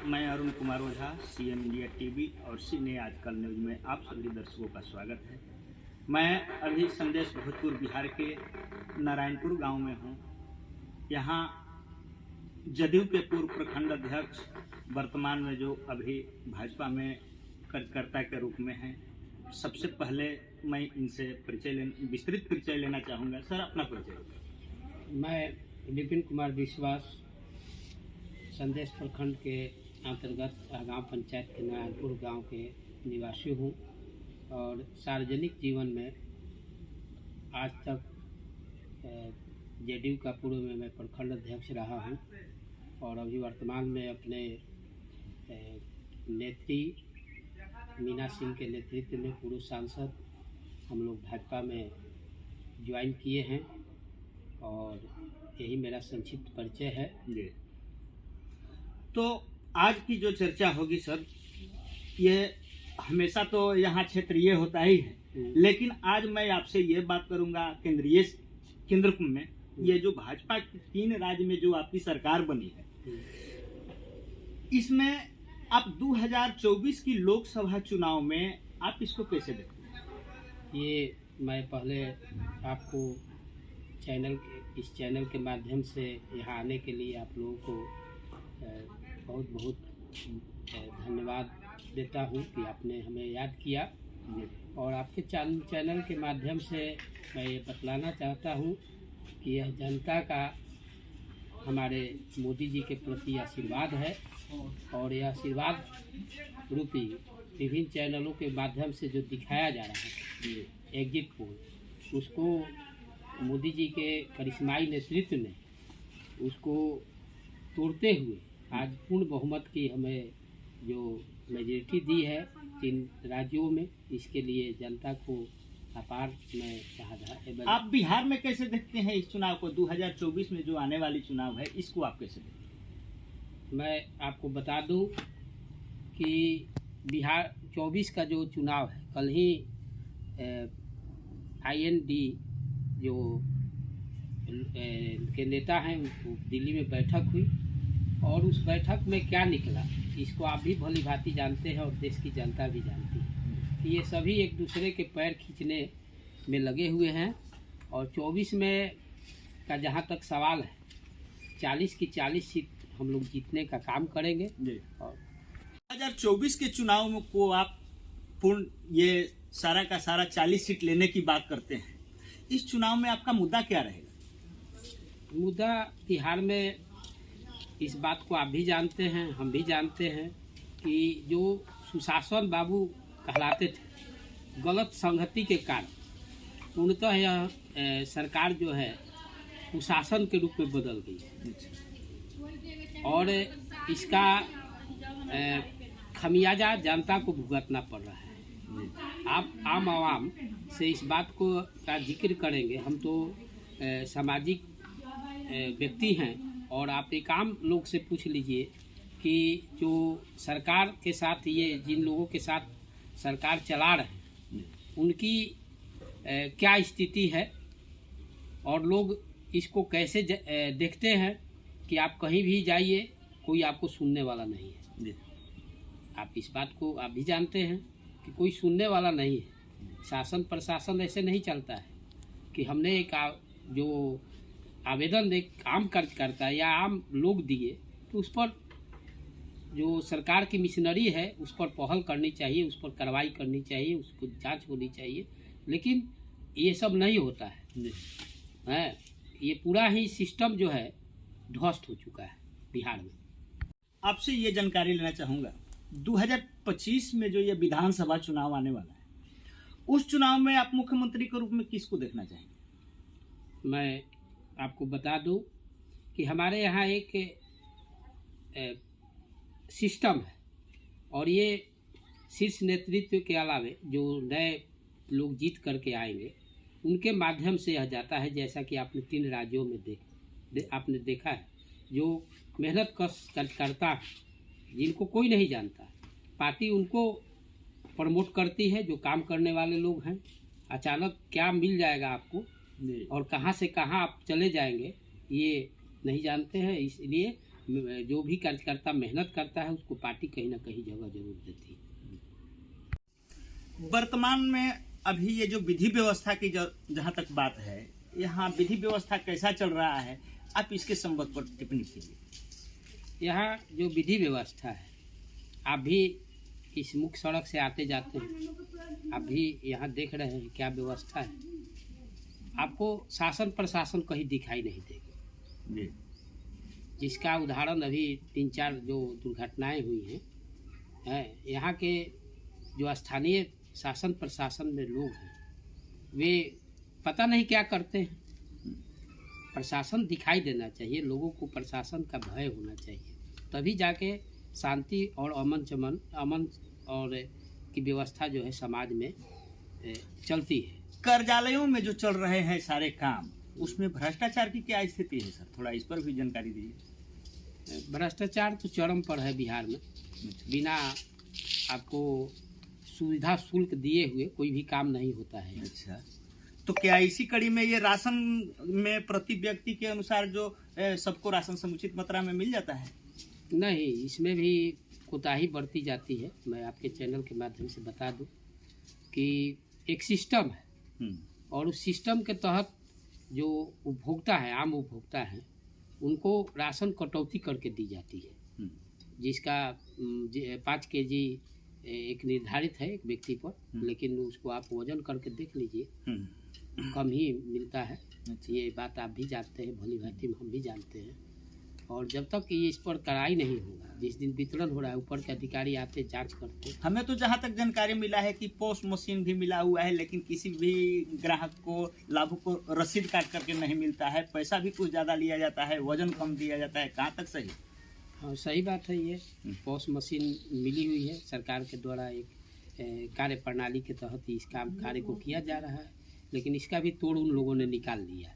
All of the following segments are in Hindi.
मैं Arun Kumar Ojha, CM India TV और सिने आजकल न्यूज में आप सभी दर्शकों का स्वागत है। मैं अभी संदेश भोजपुर बिहार के नारायणपुर गांव में हूं। यहां जदयू के पूर्व प्रखंड अध्यक्ष वर्तमान में जो अभी भाजपा में कार्यकर्ता के रूप में हैं। सबसे पहले मैं इनसे विस्तृत परिचय लेना चाहूँगा। सर, अपना परिचय। मैं विपिन कुमार विश्वास संदेश प्रखंड के अंतर्गत गांव पंचायत के नारायणपुर गांव के निवासी हूं और सार्वजनिक जीवन में आज तक जेडीयू का पूर्व में मैं प्रखंड अध्यक्ष रहा हूं और अभी वर्तमान में अपने नेत्री मीना सिंह के नेतृत्व में पूर्व सांसद हम लोग भाजपा में ज्वाइन किए हैं और यही मेरा संक्षिप्त परिचय है। जी, तो आज की जो चर्चा होगी सर, ये हमेशा तो यहाँ क्षेत्रीय होता ही है, लेकिन आज मैं आपसे ये बात करूंगा केंद्र में ये जो भाजपा की 3 राज्य में जो आपकी सरकार बनी है, इसमें आप 2024 की लोकसभा चुनाव में आप इसको कैसे देखते हैं? ये मैं पहले आपको इस चैनल के माध्यम से यहाँ आने के लिए आप लोगों को बहुत बहुत धन्यवाद देता हूँ कि आपने हमें याद किया और आपके चैनल के माध्यम से मैं ये बतलाना चाहता हूँ कि यह जनता का हमारे मोदी जी के प्रति आशीर्वाद है और यह आशीर्वाद रूपी विभिन्न चैनलों के माध्यम से जो दिखाया जा रहा है एग्जिट पोल, उसको मोदी जी के करिश्माई नेतृत्व ने उसको तोड़ते हुए आज पूर्ण बहुमत की हमें जो मेजॉरिटी दी है 3 राज्यों में, इसके लिए जनता को अपार में कहा। आप बिहार में कैसे देखते हैं इस चुनाव को? 2024 में जो आने वाली चुनाव है, इसको आप कैसे देखते हैं? मैं आपको बता दूं कि बिहार 24 का जो चुनाव है, कल ही IND जो के नेता हैं दिल्ली में बैठक हुई और उस बैठक में क्या निकला इसको आप भी भली भांति जानते हैं और देश की जनता भी जानती है कि ये सभी एक दूसरे के पैर खींचने में लगे हुए हैं और 24 में का जहां तक सवाल है 40 की 40 सीट हम लोग जीतने का काम करेंगे। और 2024 के चुनाव को आप पूर्ण ये सारा का सारा 40 सीट लेने की बात करते हैं। इस चुनाव में आपका मुद्दा क्या रहेगा? मुद्दा बिहार में इस बात को आप भी जानते हैं, हम भी जानते हैं कि जो सुशासन बाबू कहलाते थे, गलत संगति के कारण पूर्णतः यह सरकार जो है कुशासन के रूप में बदल गई है और इसका खमियाजा जनता को भुगतना पड़ रहा है। आप आम आवाम से इस बात को का जिक्र करेंगे, हम तो सामाजिक व्यक्ति हैं और आप एक आम लोग से पूछ लीजिए कि जो सरकार के साथ ये जिन लोगों के साथ सरकार चला रहे हैं उनकी क्या स्थिति है और लोग इसको कैसे देखते हैं कि आप कहीं भी जाइए कोई आपको सुनने वाला नहीं है। आप इस बात को आप भी जानते हैं कि कोई सुनने वाला नहीं है। शासन प्रशासन ऐसे नहीं चलता है कि हमने एक जो आवेदन एक आम कार्यकर्ता है या आम लोग दिए तो उस पर जो सरकार की मिशनरी है उस पर पहल करनी चाहिए, उस पर कार्रवाई करनी चाहिए, उसको जांच होनी चाहिए, लेकिन ये सब नहीं होता है। ये पूरा ही सिस्टम जो है ध्वस्त हो चुका है बिहार में। आपसे ये जानकारी लेना चाहूँगा, 2025 में जो ये विधानसभा चुनाव आने वाला है, उस चुनाव में आप मुख्यमंत्री के रूप में किसको देखना चाहेंगे? मैं आपको बता दूं कि हमारे यहाँ एक सिस्टम है और ये शीर्ष नेतृत्व के अलावे जो नए लोग जीत करके आएंगे उनके माध्यम से यह जाता है। जैसा कि आपने 3 राज्यों में आपने देखा है, जो मेहनत करता है, जिनको कोई नहीं जानता, पार्टी उनको प्रमोट करती है। जो काम करने वाले लोग हैं, अचानक क्या मिल जाएगा आपको और कहां से कहां आप चले जाएंगे ये नहीं जानते हैं। इसलिए जो भी कार्यकर्ता मेहनत करता है उसको पार्टी कहीं ना कहीं जगह जरूर देती है। वर्तमान में अभी ये जो विधि व्यवस्था की जहाँ तक बात है, यहाँ विधि व्यवस्था कैसा चल रहा है, आप इसके संबंध पर टिप्पणी कीजिए। यहाँ जो विधि व्यवस्था है, आप भी इस मुख्य सड़क से आते जाते हैं, आप भी यहाँ देख रहे हैं क्या व्यवस्था है। आपको शासन प्रशासन कहीं दिखाई नहीं देगी, जिसका उदाहरण अभी 3-4 जो दुर्घटनाएं हुई हैं, यहाँ के जो स्थानीय शासन प्रशासन में लोग हैं वे पता नहीं क्या करते हैं। प्रशासन दिखाई देना चाहिए, लोगों को प्रशासन का भय होना चाहिए, तभी जाके शांति और अमन और की व्यवस्था जो है समाज में चलती है। कार्यालयों में जो चल रहे हैं सारे काम, उसमें भ्रष्टाचार की क्या स्थिति है सर, थोड़ा इस पर भी जानकारी दीजिए। भ्रष्टाचार तो चरम पर है बिहार में। बिना आपको सुविधा शुल्क दिए हुए कोई भी काम नहीं होता है। अच्छा, तो क्या इसी कड़ी में ये राशन में प्रति व्यक्ति के अनुसार जो सबको राशन समुचित मात्रा में मिल जाता है? नहीं, इसमें भी कोताही बरती जाती है। मैं आपके चैनल के माध्यम से बता दूं कि एक सिस्टम है और उस सिस्टम के तहत जो उपभोक्ता है, आम उपभोक्ता है, उनको राशन कटौती करके दी जाती है, जिसका 5 केजी एक निर्धारित है एक व्यक्ति पर, लेकिन उसको आप वजन करके देख लीजिए कम ही मिलता है। ये बात आप भी जानते हैं, भली भांति हम भी जानते हैं। और जब तक ये इस पर कड़ाई नहीं होगा, जिस दिन वितरण हो रहा है ऊपर के अधिकारी आते जांच करते। हमें तो जहाँ तक जानकारी मिला है कि पोस्ट मशीन भी मिला हुआ है, लेकिन किसी भी ग्राहक को लाभुक को रसीद काट करके नहीं मिलता है, पैसा भी कुछ ज़्यादा लिया जाता है, वजन कम दिया जाता है। कहाँ तक सही? हाँ, सही बात है। ये पोस्ट मशीन मिली हुई है, सरकार के द्वारा एक कार्य प्रणाली के तहत इस कार्य को किया जा रहा है, लेकिन इसका भी तोड़ उन लोगों ने निकाल लिया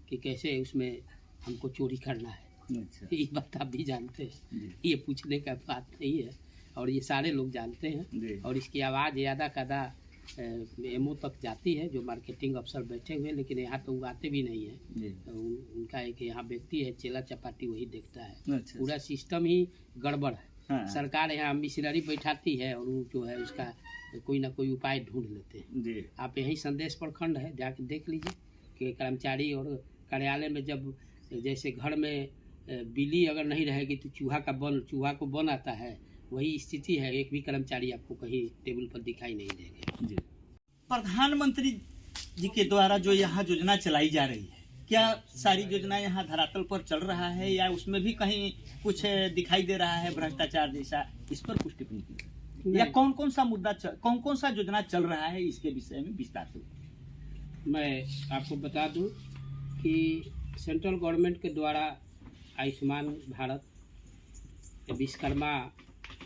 कि कैसे उसमें हमको चोरी करना है। अच्छा। ये बात आप भी जानते हैं, ये पूछने का बात नहीं है और ये सारे लोग जानते हैं। और इसकी आवाज़ ज़्यादा कदा एमओ तक जाती है, जो मार्केटिंग अफसर बैठे हुए हैं, लेकिन यहाँ तो आते भी नहीं है। उनका एक यहाँ व्यक्ति है चेला चपाटी, वही देखता है। अच्छा। पूरा सिस्टम ही गड़बड़ है। हाँ। सरकार यहाँ मिशनरी बैठाती है और वो जो है उसका कोई ना कोई उपाय ढूंढ लेते हैं। आप यही संदेश प्रखंड है, जाके देख लीजिए कि कर्मचारी और कार्यालय में जब जैसे घर में बिल्ली अगर नहीं रहेगी तो चूहा को बन आता है, वही स्थिति है। एक भी कर्मचारी आपको कहीं टेबल पर दिखाई नहीं देंगे। प्रधानमंत्री जी के द्वारा जो यहाँ योजना चलाई जा रही है, क्या सारी योजना यहाँ धरातल पर चल रहा है या उसमें भी कहीं कुछ दिखाई दे रहा है भ्रष्टाचार जैसा? इस पर कुछ टिप्पणी कीजिए, या कौन कौन सा योजना चल रहा है, इसके विषय में विस्तार से। मैं आपको बता दूं कि सेंट्रल गवर्नमेंट के द्वारा आयुष्मान भारत, विश्वकर्मा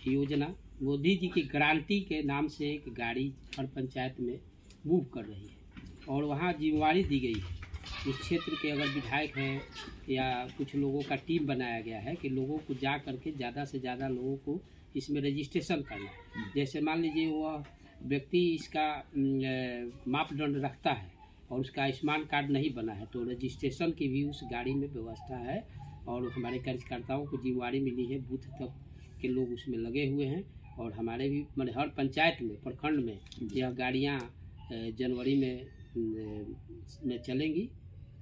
योजना, मोदी जी की गारंटी के नाम से एक गाड़ी हर पंचायत में मूव कर रही है और वहाँ जिम्मेवारी दी गई है। उस क्षेत्र के अगर विधायक हैं या कुछ लोगों का टीम बनाया गया है कि लोगों को जा करके ज़्यादा से ज़्यादा लोगों को इसमें रजिस्ट्रेशन करना। जैसे मान लीजिए वह व्यक्ति इसका मापदंड रखता है और उसका आयुष्मान कार्ड नहीं बना है, तो रजिस्ट्रेशन की भी उस गाड़ी में व्यवस्था है और हमारे कार्यकर्ताओं को जिम्मेवारी मिली है। बूथ तक के लोग उसमें लगे हुए हैं और हमारे भी मतलब हर पंचायत में, प्रखंड में यह गाड़ियाँ जनवरी में चलेंगी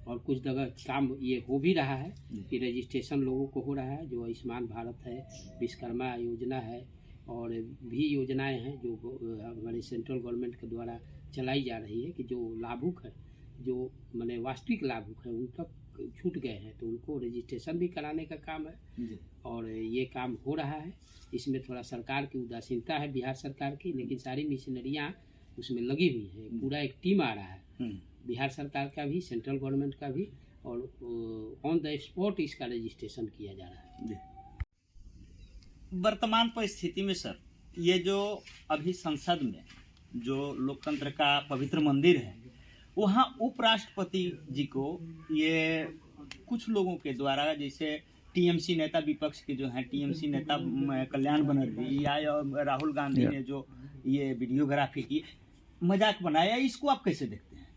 और कुछ जगह काम ये हो भी रहा है कि रजिस्ट्रेशन लोगों को हो रहा है। जो आयुष्मान भारत है, विश्वकर्मा योजना है और भी योजनाएं हैं जो हमारे सेंट्रल गवर्नमेंट के द्वारा चलाई जा रही है कि जो लाभुक है, जो माने वास्तविक लाभुक है, उन तक छूट गए हैं तो उनको रजिस्ट्रेशन भी कराने का काम है और ये काम हो रहा है। इसमें थोड़ा सरकार की उदासीनता है, बिहार सरकार की, लेकिन सारी मिशनरियाँ उसमें लगी हुई है। पूरा एक टीम आ रहा है, बिहार सरकार का भी, सेंट्रल गवर्नमेंट का भी, और ऑन द स्पॉट इसका रजिस्ट्रेशन किया जा रहा है। वर्तमान परिस्थिति में सर, ये जो अभी संसद में जो लोकतंत्र का पवित्र मंदिर है, वहाँ उपराष्ट्रपति जी को ये कुछ लोगों के द्वारा, जैसे टीएमसी नेता, विपक्ष के जो हैं टीएमसी नेता कल्याण बनर्जी या राहुल गांधी ने जो ये वीडियोग्राफी की, मजाक बनाया, इसको आप कैसे देखते हैं?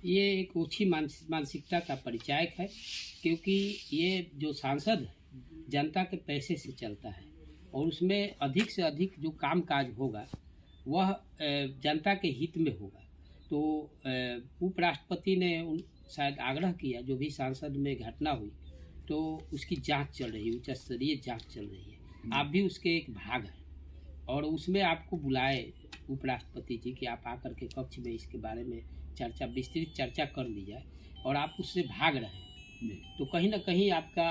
ये एक ओछी मानसिकता का परिचायक है, क्योंकि ये जो सांसद है जनता के पैसे से चलता है और उसमें अधिक से अधिक जो काम काज होगा वह जनता के हित में होगा। तो उपराष्ट्रपति ने शायद आग्रह किया, जो भी सांसद में घटना हुई तो उसकी जांच चल रही है, उच्च स्तरीय जांच चल रही है। आप भी उसके एक भाग हैं और उसमें आपको बुलाए उपराष्ट्रपति जी कि आप आकर के कक्ष में इसके बारे में विस्तृत चर्चा कर ली जाए और आप उससे भाग रहे हैं। तो कहीं ना कहीं आपका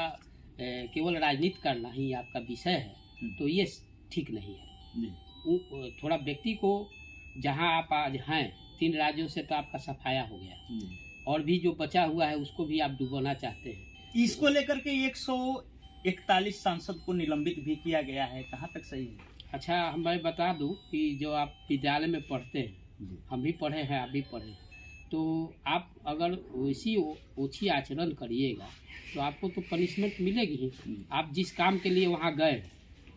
केवल राजनीति करना ही आपका विषय है, तो ये ठीक नहीं है। थोड़ा व्यक्ति को, जहां आप आज हैं 3 राज्यों से तो आपका सफाया हो गया और भी जो बचा हुआ है उसको भी आप डुबोना चाहते हैं। इसको लेकर के 141 सांसद को निलंबित भी किया गया है, कहाँ तक सही है? अच्छा, मैं बता दूं कि जो आप विद्यालय में पढ़ते हैं, हम भी पढ़े हैं, आप भी पढ़े हैं, तो आप अगर वैसी ओछी आचरण करिएगा तो आपको तो पनिशमेंट मिलेगी ही। आप जिस काम के लिए वहाँ गए,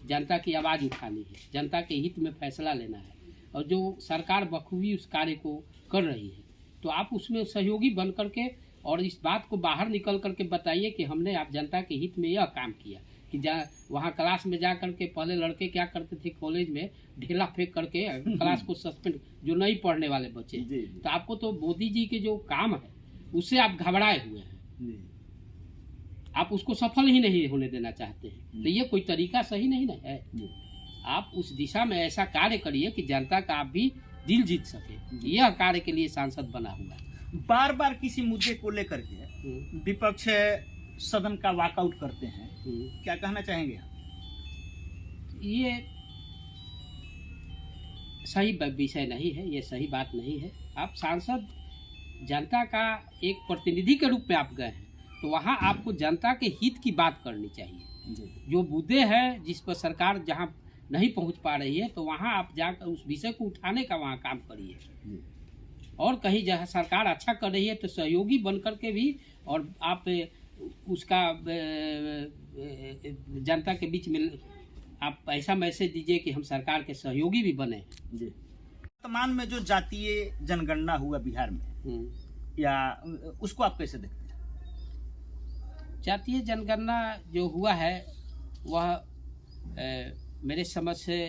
जनता की आवाज़ उठानी है, जनता के हित में फैसला लेना है और जो सरकार बखूबी उस कार्य को कर रही है, तो आप उसमें सहयोगी बन करके और इस बात को बाहर निकल करके बताइए कि हमने आप जनता के हित में यह काम किया। कि वहाँ क्लास में जा करके पहले लड़के क्या करते थे, कॉलेज में ढेला फेंक करके क्लास को सस्पेंड, जो नहीं पढ़ने वाले बच्चे। तो आपको तो मोदी जी के जो काम है उससे आप घबराए हुए हैं, आप उसको सफल ही नहीं होने देना चाहते हैं। तो ये कोई तरीका सही नहीं ना है। आप उस दिशा में ऐसा कार्य करिए कि जनता का आप भी दिल जीत सके। यह कार्य के लिए सांसद बना हुआ है। बार बार किसी मुद्दे को लेकर के विपक्ष सदन का वॉकआउट करते हैं, क्या कहना चाहेंगे आप? ये सही विषय नहीं है, ये सही बात नहीं है। आप सांसद जनता का एक प्रतिनिधि के रूप में आप गए हैं, तो वहाँ आपको जनता के हित की बात करनी चाहिए। जो मुद्दे हैं जिस पर सरकार जहाँ नहीं पहुँच पा रही है, तो वहाँ आप जाकर उस विषय को उठाने का वहाँ काम करिए। और कहीं जहाँ सरकार अच्छा कर रही है तो सहयोगी बन करके भी, और आप उसका जनता के बीच में आप ऐसा मैसेज दीजिए कि हम सरकार के सहयोगी भी बने। वर्तमान में जो जातीय जनगणना हुआ बिहार में, या उसको आप कैसे देखते हैं? जातीय जनगणना जो हुआ है वह मेरे समझ से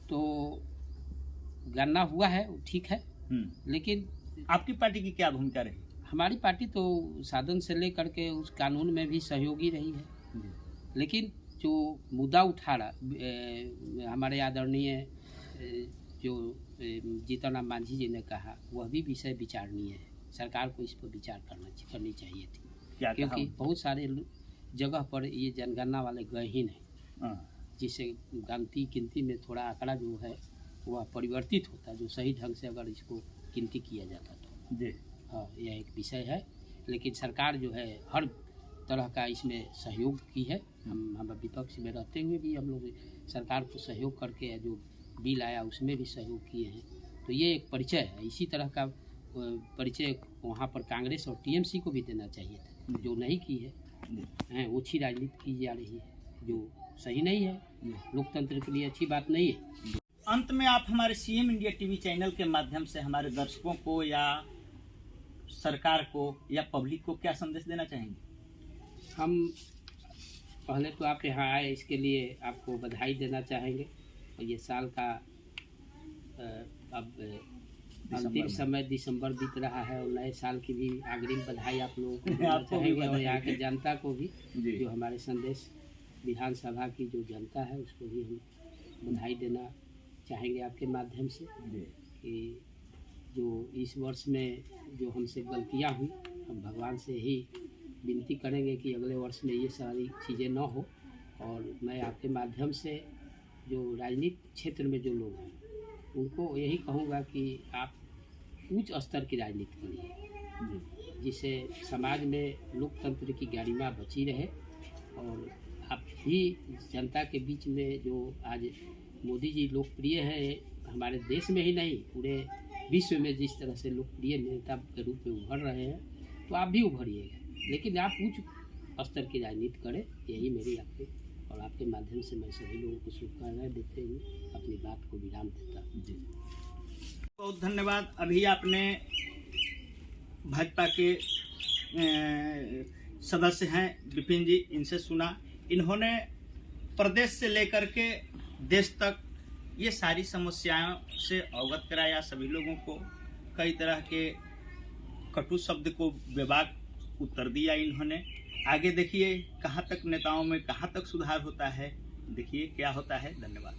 तो गणना हुआ है, ठीक है, लेकिन आपकी पार्टी की क्या भूमिका रही? हमारी पार्टी तो साधन से लेकर के उस कानून में भी सहयोगी रही है, लेकिन जो मुद्दा उठा रहा हमारे आदरणीय जो जीतन राम मांझी जी ने कहा, वह भी विषय विचारणीय है। सरकार को इस पर विचार करनी चाहिए थी, क्योंकि बहुत सारे जगह पर ये जनगणना वाले गए ही नहीं, जिससे गिनती में थोड़ा आंकड़ा जो है वह परिवर्तित होता, जो सही ढंग से अगर इसको गिनती किया जाता तो। हाँ, यह एक विषय है, लेकिन सरकार जो है हर तरह का इसमें सहयोग की है। हम विपक्ष में रहते हुए भी हम लोग सरकार को सहयोग करके जो बिल आया उसमें भी सहयोग किए हैं। तो ये एक परिचय है। इसी तरह का परिचय वहाँ पर कांग्रेस और टीएमसी को भी देना चाहिए था, जो नहीं की है। ओछी राजनीति की जा रही है, जो सही नहीं है, लोकतंत्र के लिए अच्छी बात नहीं है। अंत में आप हमारे सीएम इंडिया टीवी चैनल के माध्यम से हमारे दर्शकों को या सरकार को या पब्लिक को क्या संदेश देना चाहेंगे? हम पहले तो आप यहाँ आए, इसके लिए आपको बधाई देना चाहेंगे। और ये साल का अब अंतिम समय दिसंबर बीत रहा है, और नए साल की भी अग्रिम बधाई आप लोगों को देना चाहेंगे, और यहाँ के जनता को भी, जो हमारे संदेश विधानसभा की जो जनता है उसको भी हम बधाई देना चाहेंगे आपके माध्यम से, कि जो इस वर्ष में जो हमसे गलतियाँ हुई, हम भगवान से ही विनती करेंगे कि अगले वर्ष में ये सारी चीज़ें न हो। और मैं आपके माध्यम से जो राजनीतिक क्षेत्र में जो लोग हैं उनको यही कहूँगा कि आप उच्च स्तर की राजनीति करिए, जिससे समाज में लोकतंत्र की गरिमा बची रहे। और आप भी जनता के बीच में, जो आज मोदी जी लोकप्रिय है हमारे देश में ही नहीं पूरे विश्व में, जिस तरह से लोकप्रिय नेता के रूप में उभर रहे हैं, तो आप भी उभरिएगा, लेकिन आप उच्च स्तर की राजनीति करें। यही मेरी आपके और आपके माध्यम से मैं सभी लोगों को शुभकामनाएं देते हुए अपनी बात को विराम देता हूँ। जी, बहुत धन्यवाद। अभी आपने भाजपा के सदस्य हैं विपिन जी, इनसे सुना इन्होंने प्रदेश से लेकर के देश तक ये सारी समस्याओं से अवगत कराया सभी लोगों को। कई तरह के कटु शब्द को बेबाक उत्तर दिया इन्होंने। आगे देखिए कहाँ तक नेताओं में कहाँ तक सुधार होता है, देखिए क्या होता है। धन्यवाद।